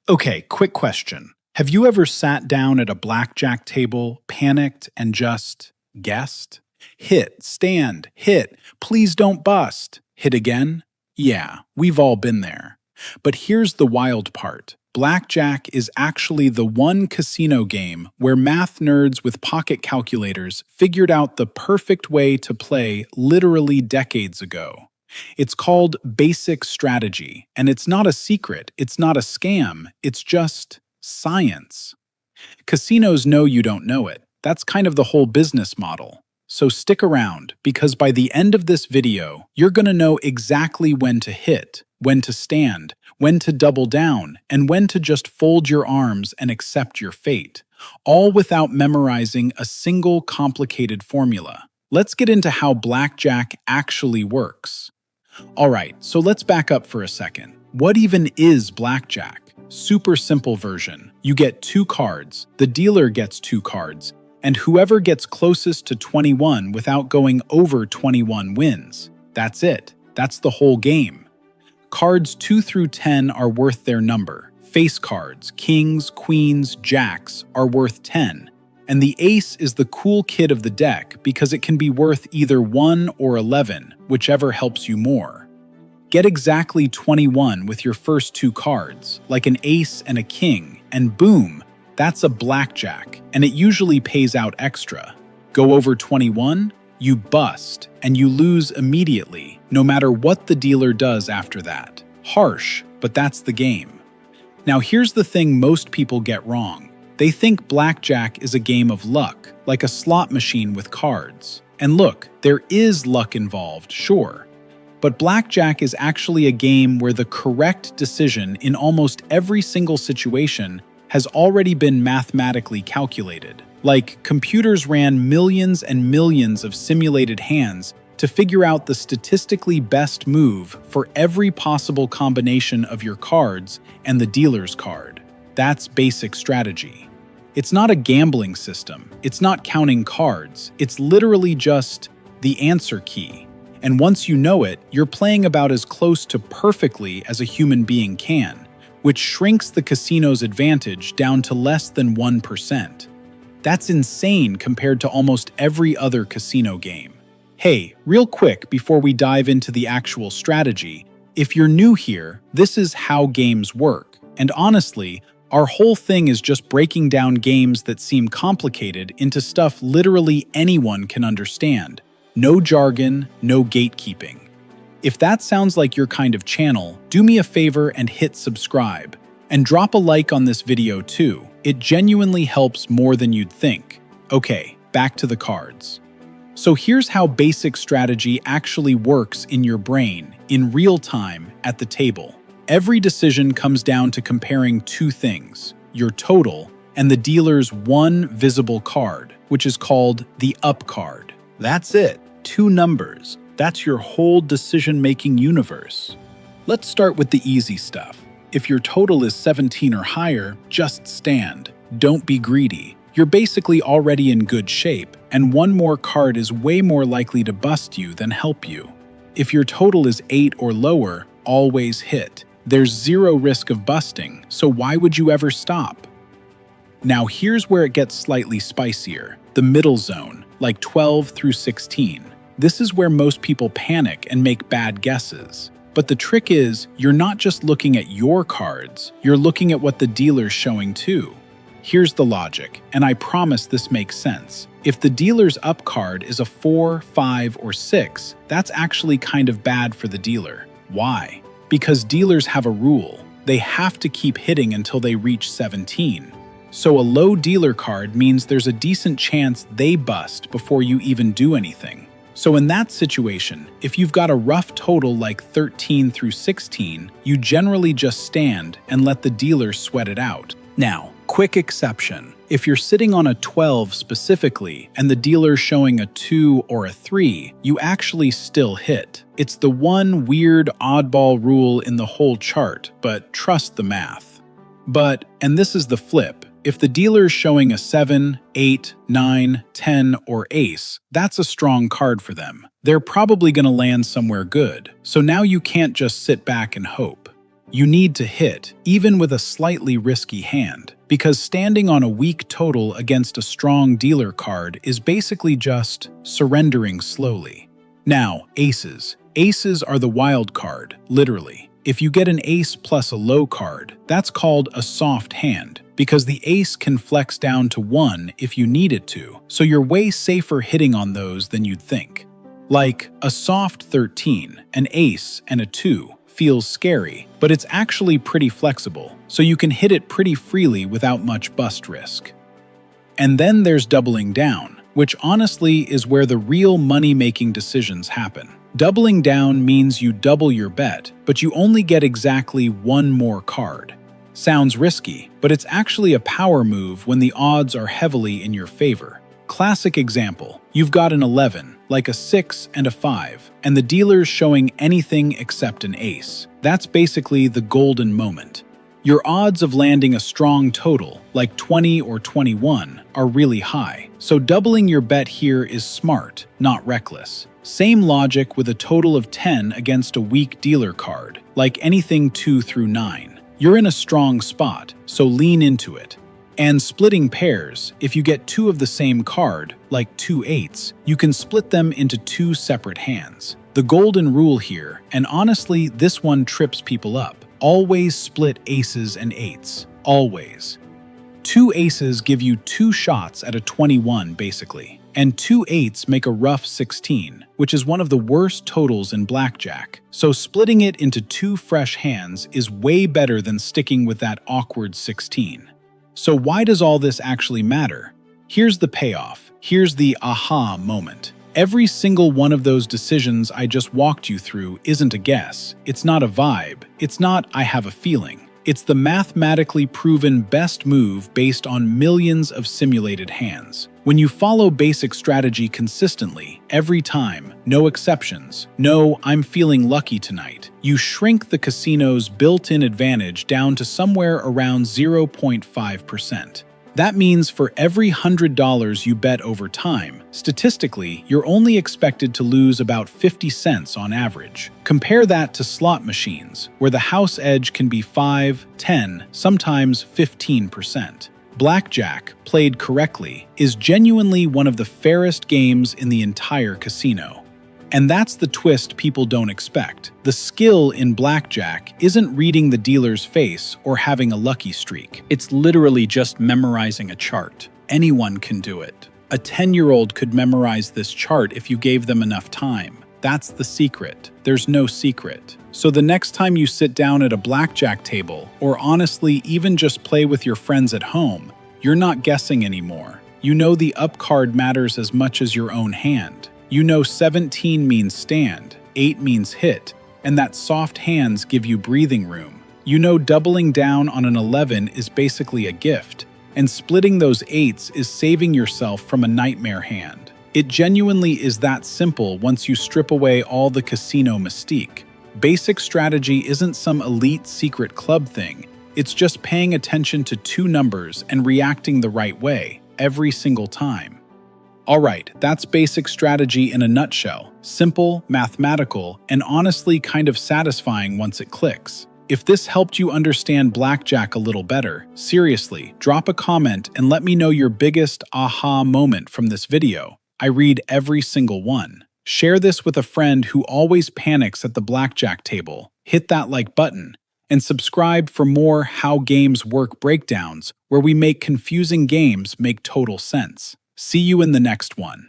Okay, quick question. Have you ever sat down at a blackjack table, panicked, and just guessed? Hit, stand, hit, please don't bust. Hit again? Yeah, we've all been there. But here's the wild part. Blackjack is actually the one casino game where math nerds with pocket calculators figured out the perfect way to play literally decades ago. It's called basic strategy, and it's not a secret, it's not a scam, it's just science. Casinos know you don't know it. That's kind of the whole business model. So stick around, because by the end of this video, you're gonna know exactly when to hit, when to stand, when to double down, and when to just fold your arms and accept your fate, all without memorizing a single complicated formula. Let's get into how blackjack actually works. Alright, so let's back up for a second. What even is blackjack? Super simple version. You get 2 cards, the dealer gets 2 cards, and whoever gets closest to 21 without going over 21 wins. That's it. That's the whole game. Cards 2 through 10 are worth their number. Face cards, kings, queens, jacks, are worth 10. And the ace is the cool kid of the deck because it can be worth either 1 or 11, whichever helps you more. Get exactly 21 with your first 2 cards, like an ace and a king, and boom, that's a blackjack, and it usually pays out extra. Go over 21, you bust, and you lose immediately, no matter what the dealer does after that. Harsh, but that's the game. Now here's the thing most people get wrong. They think blackjack is a game of luck, like a slot machine with cards. And look, there is luck involved, sure. But blackjack is actually a game where the correct decision in almost every single situation has already been mathematically calculated. Like, computers ran millions and millions of simulated hands to figure out the statistically best move for every possible combination of your cards and the dealer's card. That's basic strategy. It's not a gambling system, it's not counting cards, it's literally just the answer key. And once you know it, you're playing about as close to perfectly as a human being can, which shrinks the casino's advantage down to less than 1%. That's insane compared to almost every other casino game. Hey, real quick before we dive into the actual strategy, if you're new here, this is how games work. And honestly, our whole thing is just breaking down games that seem complicated into stuff literally anyone can understand. No jargon, no gatekeeping. If that sounds like your kind of channel, do me a favor and hit subscribe. And drop a like on this video too. It genuinely helps more than you'd think. Okay, back to the cards. So here's how basic strategy actually works in your brain, in real time, at the table. Every decision comes down to comparing 2 things, your total and the dealer's one visible card, which is called the up card. That's it, 2 numbers. That's your whole decision-making universe. Let's start with the easy stuff. If your total is 17 or higher, just stand. Don't be greedy. You're basically already in good shape, and one more card is way more likely to bust you than help you. If your total is 8 or lower, always hit. There's 0 risk of busting, so why would you ever stop? Now here's where it gets slightly spicier, the middle zone, like 12 through 16. This is where most people panic and make bad guesses. But the trick is, you're not just looking at your cards, you're looking at what the dealer's showing too. Here's the logic, and I promise this makes sense. If the dealer's up card is a 4, 5, or 6, that's actually kind of bad for the dealer. Why? Because dealers have a rule. They have to keep hitting until they reach 17. So a low dealer card means there's a decent chance they bust before you even do anything. So in that situation, if you've got a rough total like 13 through 16, you generally just stand and let the dealer sweat it out. Now, quick exception. If you're sitting on a 12 specifically and the dealer's showing a 2 or a 3, you actually still hit. It's the one weird oddball rule in the whole chart, but trust the math. But, and this is the flip, if the dealer's showing a 7, 8, 9, 10, or ace, that's a strong card for them. They're probably going to land somewhere good, so now you can't just sit back and hope. You need to hit, even with a slightly risky hand, because standing on a weak total against a strong dealer card is basically just surrendering slowly. Now, aces. Aces are the wild card, literally. If you get an ace plus a low card, that's called a soft hand, because the ace can flex down to 1 if you need it to, so you're way safer hitting on those than you'd think. Like a soft 13, an ace, and a 2 feels scary, but it's actually pretty flexible, so you can hit it pretty freely without much bust risk. And then there's doubling down, which honestly is where the real money-making decisions happen. Doubling down means you double your bet, but you only get exactly one more card. Sounds risky, but it's actually a power move when the odds are heavily in your favor. Classic example, you've got an 11, like a 6 and a 5, and the dealer's showing anything except an ace. That's basically the golden moment. Your odds of landing a strong total, like 20 or 21, are really high, so doubling your bet here is smart, not reckless. Same logic with a total of 10 against a weak dealer card, like anything 2 through 9. You're in a strong spot, so lean into it. And splitting pairs, if you get 2 of the same card, like 2 eights, you can split them into 2 separate hands. The golden rule here, and honestly this one trips people up, always split aces and eights. Always. 2 aces give you 2 shots at a 21 basically, and 2 eights make a rough 16, which is one of the worst totals in blackjack. So splitting it into 2 fresh hands is way better than sticking with that awkward 16. So why does all this actually matter? Here's the payoff. Here's the aha moment. Every single one of those decisions I just walked you through isn't a guess. It's not a vibe. It's not I have a feeling. It's the mathematically proven best move based on millions of simulated hands. When you follow basic strategy consistently, every time, no exceptions, no I'm feeling lucky tonight, you shrink the casino's built-in advantage down to somewhere around 0.5%. That means for every $100 you bet over time, statistically, you're only expected to lose about 50 cents on average. Compare that to slot machines, where the house edge can be 5, 10, sometimes 15%. Blackjack, played correctly, is genuinely one of the fairest games in the entire casino. And that's the twist people don't expect. The skill in blackjack isn't reading the dealer's face or having a lucky streak. It's literally just memorizing a chart. Anyone can do it. A 10-year-old could memorize this chart if you gave them enough time. That's the secret. There's no secret. So the next time you sit down at a blackjack table, or honestly even just play with your friends at home, you're not guessing anymore. You know the up card matters as much as your own hand. You know 17 means stand, 8 means hit, and that soft hands give you breathing room. You know doubling down on an 11 is basically a gift, and splitting those 8s is saving yourself from a nightmare hand. It genuinely is that simple once you strip away all the casino mystique. Basic strategy isn't some elite secret club thing, it's just paying attention to 2 numbers and reacting the right way, every single time. Alright, that's basic strategy in a nutshell. Simple, mathematical, and honestly kind of satisfying once it clicks. If this helped you understand blackjack a little better, seriously, drop a comment and let me know your biggest aha moment from this video. I read every single one. Share this with a friend who always panics at the blackjack table. Hit that like button, and subscribe for more How Games Work breakdowns, where we make confusing games make total sense. See you in the next one.